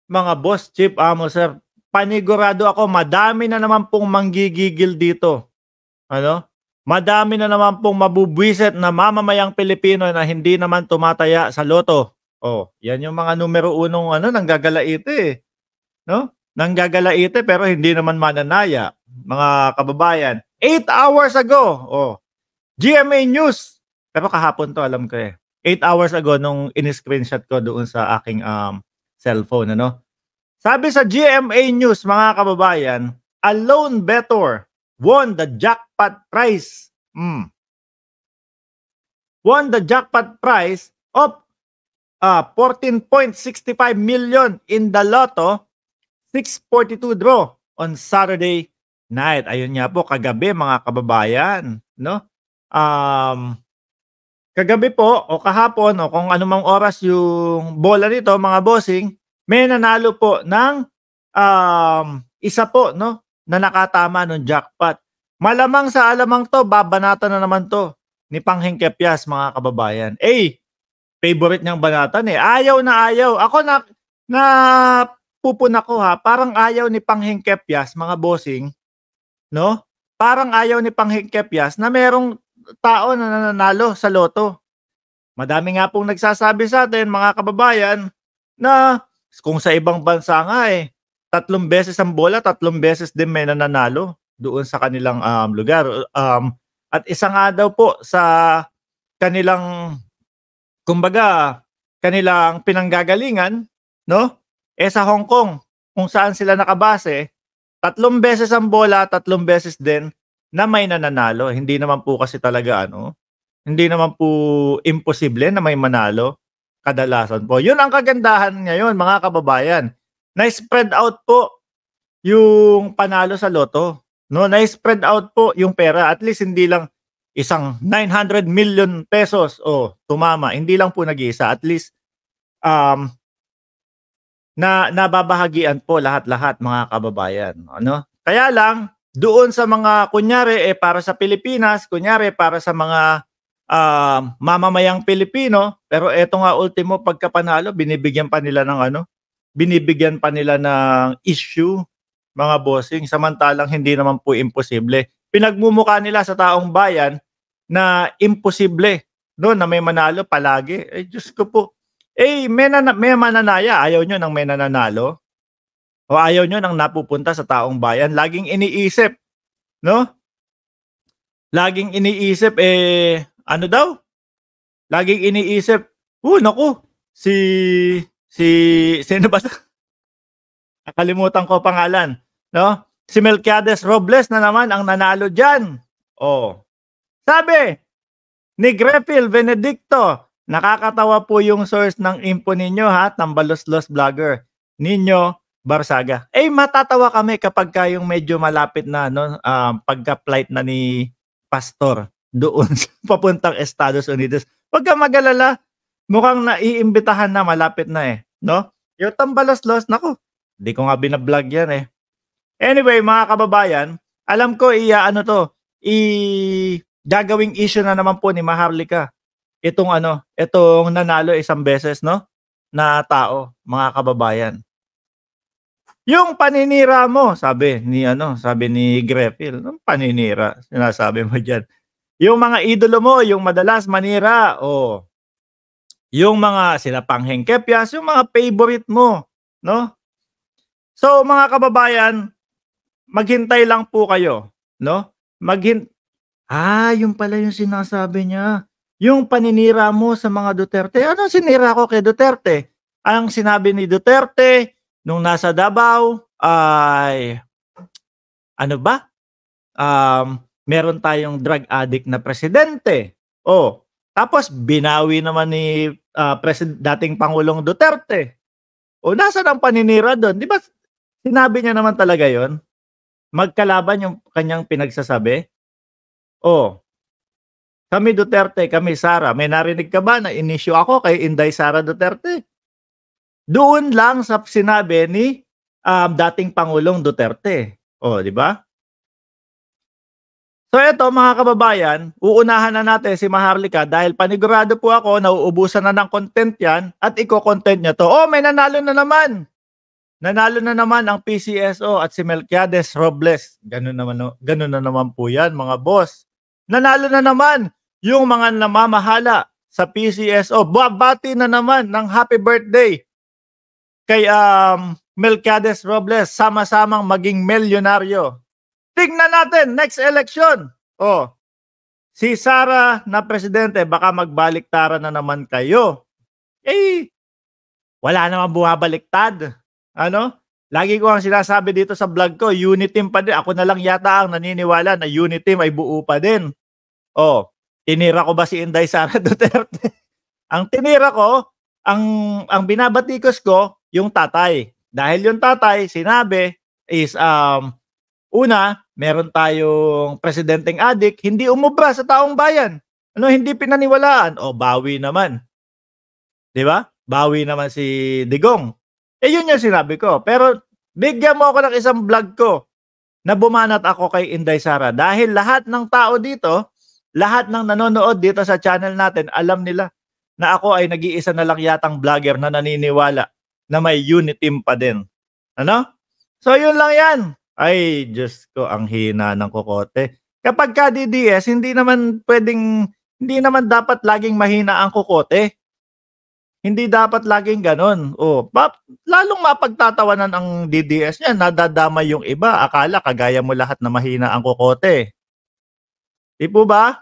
Mga boss, chief, amo, sir, panigurado ako madami na naman pong manggigigil dito, ano? Madami na naman pong mabubwisit na mamamayang Pilipino na hindi naman tumataya sa loto. Oh, 'yan yung mga numero unong ano, nanggagalaite, no? Nanggagalaite pero hindi naman mananaya, mga kababayan. 8 hours ago, oh, GMA News, pero kahapon 'to alam ko, eh. 8 hours ago nung ini-screenshot ko doon sa aking, cellphone, ano? Sabi sa GMA News, mga kababayan, a lone bettor won the jackpot prize. Won the jackpot prize of 14.65 million in the Lotto 642 draw on Saturday night. Ayun nga po, kagabi mga kababayan, no? Um, Kagabi po o kahapon o kung anumang oras yung bola nito, mga bossing, may nanalo po ng isa po, no, na nakatama nung jackpot. Malamang sa alamang 'to babanatan na naman 'to ni Pangheng Kepyas, mga kababayan. Favorite niyang banatan, eh. Ayaw na ayaw. Ako napupuna ko, ha, parang ayaw ni Pangheng Kepyas, mga bossing, 'no? Parang ayaw ni Pangheng Kepyas na merong tao na nananalo sa loto. Madami nga pong nagsasabi sa atin, mga kababayan, na kung sa ibang bansa nga, 3 beses ang bola, 3 beses din may nananalo doon sa kanilang, lugar. At isa nga daw po sa kanilang, kumbaga, kanilang pinanggagalingan, 'no, sa Hong Kong kung saan sila nakabase, 3 beses ang bola, 3 beses din na may nananalo. Hindi naman po kasi talaga ano, hindi naman po imposible na may manalo, kadalasan po. 'Yun ang kagandahan ngayon, mga kababayan, na-spread out po yung panalo sa loto, 'no, na-spread out po yung pera. At least hindi lang isang 900 million pesos tumama, hindi lang po nag-iisa. At least, um, nababahagian po lahat-lahat, mga kababayan, ano. Kaya lang doon sa mga kunyari, para sa Pilipinas, kunyari para sa mga mamamayang Pilipino, pero eto nga ultimo pagkapanalo binibigyan pa nila ng ano, binibigyan pa nila ng issue, mga bossing, samantalang hindi naman po imposible. Pinagmumukha nila sa taong bayan na imposible, no, na may manalo palagi. Diyos ko po. May mananaya, ayaw nyo ng may nananalo? O ayaw nyo ng napupunta sa taong bayan? Laging iniisip, no? Laging iniisip, ano daw? Laging iniisip, naku, si sino ba 'to? Nakalimutan ko pangalan, 'no? Si Melquiades Robles na naman ang nanalo diyan. Sabi ni Grefil Benedicto, nakakatawa po yung source ng info ninyo, ha, tambalos-los vlogger, Nino Barsaga. Matatawa kami kapagka yung medyo malapit na, no, pagka-flight na ni Pastor doon sa papuntang Estados Unidos. Huwag kang mag-alala, mukhang naiimbitahan na, malapit na, no? Yung tambalos-los, naku, di ko nga bina-vlog yan, eh. Anyway, mga kababayan, alam ko ano 'to, gagawing issue na naman po ni Maharlika itong ano, itong nanalo isang beses, no, na tao, mga kababayan. Yung paninira mo, sabi ni ano, sabi ni Grefil, anong paninira sinasabi mo diyan? Yung mga idolo mo, yung madalas manira, yung mga sila Pangheng Kepyas, yung mga favorite mo, no? So, mga kababayan, maghintay lang po kayo, no? Yung pala yung sinasabi niya. Yung paninira mo sa mga Duterte. Anong sinira ko kay Duterte? Ang sinabi ni Duterte nung nasa Davao ay ano ba? Meron tayong drug addict na presidente. Tapos binawi naman ni dating Pangulong Duterte. Nasaan ang paninira doon? Di ba sinabi niya naman talaga yon? Magkalaban yung kanyang pinagsasabi? Kami Duterte, kami Sara. May narinig ka ba na inisyu ako kay Inday Sara Duterte? Doon lang sa sinabi ni dating Pangulong Duterte. Di ba? So eto, mga kababayan, uunahan na natin si Maharlika dahil panigurado po ako nauubusan na ng content yan at iko-content niya to. May nanalo na naman. Nanalo na naman ang PCSO at si Melquiades Robles. Ganun na naman po yan, mga boss. Nanalo na naman yung mga namamahala sa PCSO. Babati na naman ng happy birthday kay Melquiades Robles. Sama-samang maging milyonaryo. Tingnan natin, next election. Oh, si Sara na presidente, baka magbaliktaran na naman kayo. Eh, wala naman bumabaliktad. Ano? Lagi ko ang sinasabi dito sa vlog ko, Uniteam pa din. Ako na lang yata ang naniniwala na Uniteam ay buo pa din. Oh, tinira ko ba si Inday Sara Duterte? Ang tinira ko, ang binabatikos ko, yung tatay. Dahil yung tatay, sinabi is, una, meron tayong presidenteng adik, hindi umubra sa taong bayan. Ano, hindi pinaniwalaan. O, bawi naman. Di ba? Bawi naman si Digong. Yun yung sinabi ko. Pero bigyan mo ako ng isang vlog ko na bumanat ako kay Inday Sara. Dahil lahat ng tao dito, lahat ng nanonood dito sa channel natin, alam nila na ako ay nag-iisa na lang yatang vlogger na naniniwala na may Uniteam pa din. Ano? So yun lang yan. Ay, Diyos ko, ang hina ng kokote. Kapag ka DDS, hindi naman dapat laging mahina ang kokote. Hindi dapat laging ganon. Lalong mapagtatawanan ang DDS niya, nadadamay yung iba. Akala kagaya mo lahat na mahina ang kokote. Di po ba?